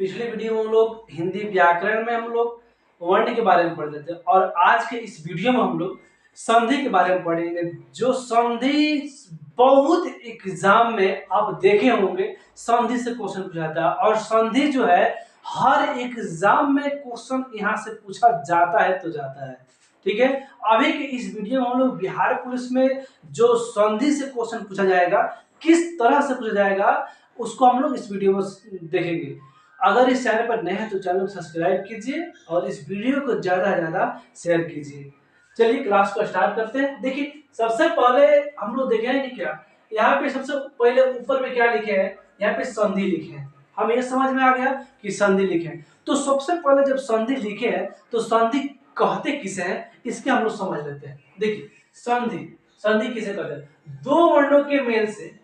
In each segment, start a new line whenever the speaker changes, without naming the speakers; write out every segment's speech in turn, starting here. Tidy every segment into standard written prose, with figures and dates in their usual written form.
पिछले वीडियो में हम लोग हिंदी व्याकरण में हम लोग वर्ण के बारे में पढ़ रहे थे और आज के इस वीडियो में हम लोग संधि के बारे में पढ़ेंगे। जो संधि बहुत एग्जाम में आप देखे होंगे, संधि से क्वेश्चन पूछा जाता है और संधि जो है हर एग्जाम में क्वेश्चन यहाँ से पूछा जाता है तो जाता है। ठीक है, अभी के इस वीडियो में हम लोग बिहार पुलिस में जो संधि से क्वेश्चन पूछा जाएगा, किस तरह से पूछा जाएगा, उसको हम लोग इस वीडियो में देखेंगे। अगर इस चैनल पर नए हैं तो चैनल को सब्सक्राइब कीजिए और इस वीडियो को ज्यादा से ज्यादा शेयर कीजिए। चलिए क्लास को स्टार्ट करते हैं। देखिए सबसे पहले हम लोग देखेंगे कि क्या यहाँ पे सबसे पहले ऊपर में क्या लिखे हैं, यहाँ पे संधि लिखे हैं। हमें ये समझ में आ गया कि संधि लिखे हैं। तो सबसे पहले जब संधि लिखे हैं तो संधि कहते किसे हैं, इसके हम लोग समझ लेते हैं। देखिए संधि संधि किसे कहते हैं? दो वर्णों के मेल से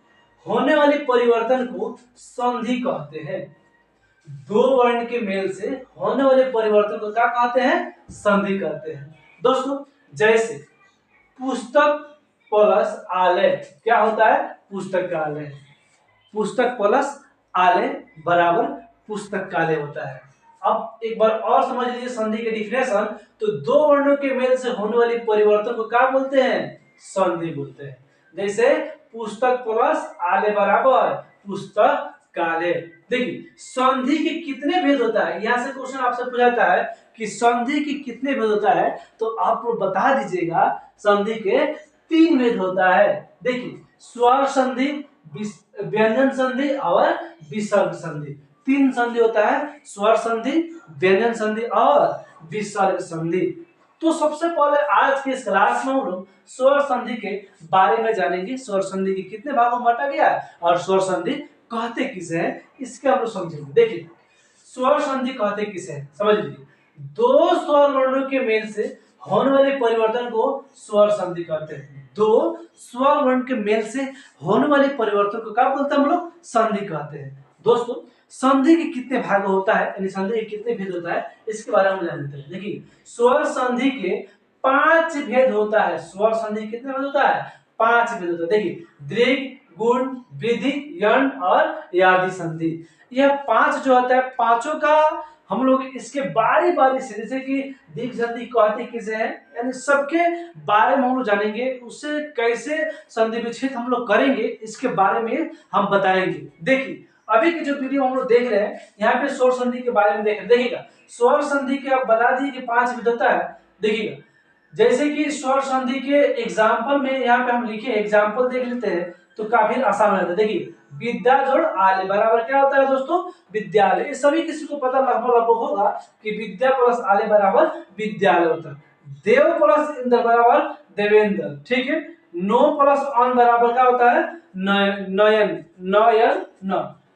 होने वाले परिवर्तन को संधि कहते हैं। दो वर्ण के मेल से होने वाले परिवर्तन को क्या कहते हैं? संधि कहते हैं। दोस्तों जैसे पुस्तक प्लस आलय क्या होता है? पुस्तकालय। पुस्तक प्लस आलय बराबर पुस्तकालय होता है। अब एक बार और समझ लीजिए संधि के डिफिनेशन। तो दो वर्णों के मेल से होने वाली परिवर्तन को क्या बोलते हैं? संधि बोलते हैं। जैसे पुस्तक प्लस आलय बराबर पुस्तकालय। देखिए संधि के कितने भेद होता है, यहाँ से क्वेश्चन आपसे पूछाता है कि संधि के कितने भेद होता है, तो आप लोग बता दीजिएगा। संधि के तीन भेद होता है। देखिए स्वर संधि, व्यंजन संधि और विसर्ग संधि। तीन संधि होता है, स्वर संधि, व्यंजन संधि और विसर्ग संधि। तो सबसे पहले आज के इस क्लास में हम लोग स्वर संधि के बारे में जानेंगे। स्वर संधि के कितने भागों में बांटा गया है और स्वर संधि कहते किसे हैं, इसके हम लोग समझेंगे। देखिए स्वर संधि कहते किसे हैं, समझ लीजिए। दो स्वर वर्णों के मेल से होने वाले परिवर्तन को स्वर संधि कहते हैं। दो स्वर वर्ण के मेल से होने वाले परिवर्तन को क्या बोलते हैं हम लोग? संधि कहते हैं। दोस्तों संधि के कितने भाग होता है, यानी संधि के कितने भेद होता है, इसके बारे में जानते हैं। देखिए स्वर संधि के 5 भेद होता है। स्वर संधि कितने भेद होता है? 5 भेद होता है। देखिए दीर्घ, गुण, वृद्धि, यण और यादि संधि। यह 5 जो होता है, पांचों का हम लोग इसके बारी बारी से, जैसे कि दीर्घ संधि कहते किसे हैं, यानी सबके बारे में हम लोग जानेंगे। उससे कैसे संधि विच्छेद हम लोग करेंगे, इसके बारे में हम बताएंगे। देखिए अभी की जो वीडियो हम लोग देख रहे हैं, यहाँ पे स्वर संधि के बारे में देखिएगा। स्वर संधि के आप बता दिए कि 5 भेद होता है। देखिएगा जैसे कि स्वर संधि के एग्जाम्पल में यहाँ पे हम लिखे, एग्जाम्पल देख लेते हैं तो काफी आसान हो जाता है। देखिए विद्या जोड़ आलय बराबर क्या होता है दोस्तों? विद्यालय। सभी किसी को पता लगभग होगा कि विद्या प्लस आलय बराबर विद्यालय होता है। देव प्लस इंद्र बराबर देवेंद्र। ठीक है, नो प्लस अन बराबर क्या होता है? नयन।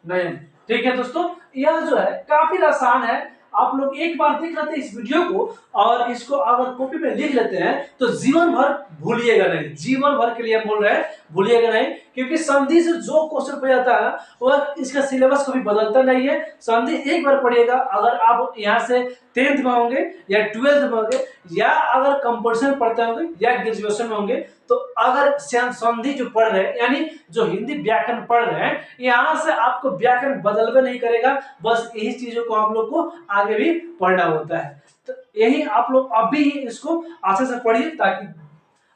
नयन। ठीक है दोस्तों, यह जो है काफी आसान है। आप लोग एक बार देख लेते हैं इस वीडियो को और इसको अगर कॉपी में लिख लेते हैं तो जीवन भर भूलिएगा नहीं। जीवन भर के लिए हम बोल रहे हैं, भूलिएगा नहीं, क्योंकि संधि से जो क्वेश्चन पूछा जाता है वह इसका सिलेबस कभी बदलता नहीं है। संधि एक बार पढ़िएगा। अगर आप यहाँ से 10th में होंगे या 12th में होंगे या अगर कंपटीशन पढ़ते होंगे या ग्रेजुएशन में होंगे, तो अगर संधि जो पढ़ रहे हैं, यानी जो हिंदी व्याकरण पढ़ रहे हैं, यहाँ से आपको व्याकरण बदलवे नहीं करेगा। बस यही चीजों को आप लोग को आगे भी पढ़ना होता है। तो यही आप लोग अभी ही इसको अच्छे से पढ़िए ताकि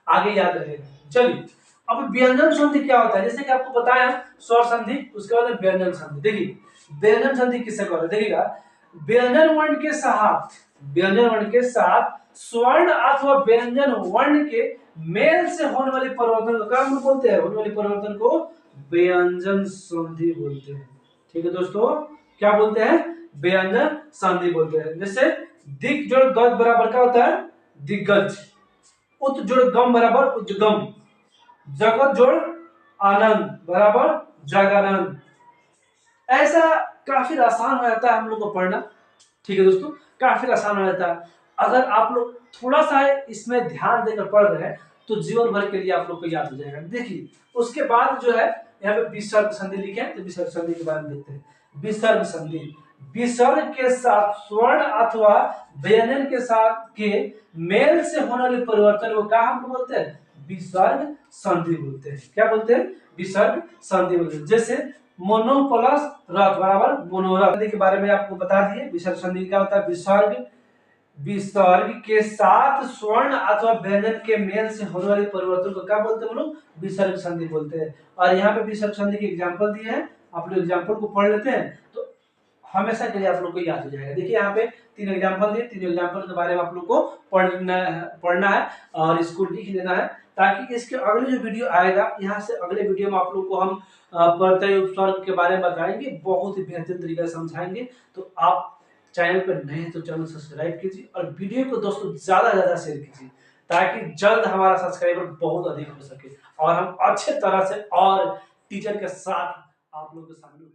आगे याद रहेगा। चलिए अब व्यंजन संधि क्या होता है, जैसे कि आपको बताया स्वर संधि, उसके बाद व्यंजन संधि। देखिए व्यंजन संधि किससे कहते हैं? देखिएगा व्यंजन वर्ण के साथ, व्यंजन वर्ण के साथ स्वर्ण अथवा व्यंजन वर्ण के मेल से होने वाले परिवर्तन को क्या बोलते हैं? होने वाले परिवर्तन को व्यंजन संधि बोलते हैं। ठीक है दोस्तों, क्या बोलते हैं? व्यंजन संधि बोलते हैं। जैसे दिक जोड़ गज बराबर क्या होता है? दिग्गज। उत जोड़ गम बराबर उद्गम। जगत जोड़ आनंद बराबर जगानंद। ऐसा काफी आसान हो जाता है हम लोग को पढ़ना। ठीक है दोस्तों, काफी आसान हो जाता है। अगर आप लोग थोड़ा सा इसमें ध्यान देकर पढ़ रहे हैं तो जीवन भर के लिए आप लोग को याद हो जाएगा। देखिए उसके बाद जो है यहाँ पे विसर्ग संधि लिखे हैं, तो विसर्ग संधि के बारे में देखते हैं। विसर्ग संधि विसर्ग के साथ स्वर्ण अथवा व्यंजन के साथ के मेल से होने वाले परिवर्तन को क्या हम बोलते हैं? विसर्ग संधि बोलते हैं। क्या बोलते हैं? विसर्ग संधि बोलते हैं। जैसे मोनो प्लस रथ बराबर मोनोरथ के बारे में आपको बता दिए। विसर्ग संधि क्या होता है? विसर्ग विसर्ग के साथ स्वर्ण अथवा व्यंजन के मेल से होने वाले परिवर्तन को क्या बोलते हैं हम लोग? विसर्ग संधि बोलते हैं। और यहाँ पे विसर्ग संधि के एग्जांपल दिए हैं, आप लोग एग्जांपल को पढ़ लेते हैं तो हमेशा के लिए आप लोग को याद हो जाएगा। देखिए यहाँ पे 3 एग्जांपल दिए, 3 एग्जांपल के बारे में आप लोग को पढ़ना है और इसको लिख लेना है, ताकि इसके अगले जो वीडियो आएगा, यहाँ से अगले वीडियो में आप लोग को हम प्रत्यय उपसर्ग के बारे में बताएंगे, बहुत ही बेहतरीन तरीके से समझाएंगे। तो आप चैनल पर नए हैं तो चैनल सब्सक्राइब कीजिए और वीडियो को दोस्तों ज्यादा से ज्यादा शेयर कीजिए, ताकि जल्द हमारा सब्सक्राइबर बहुत अधिक हो सके और हम अच्छे तरह से और टीचर के साथ आप लोगों के सामने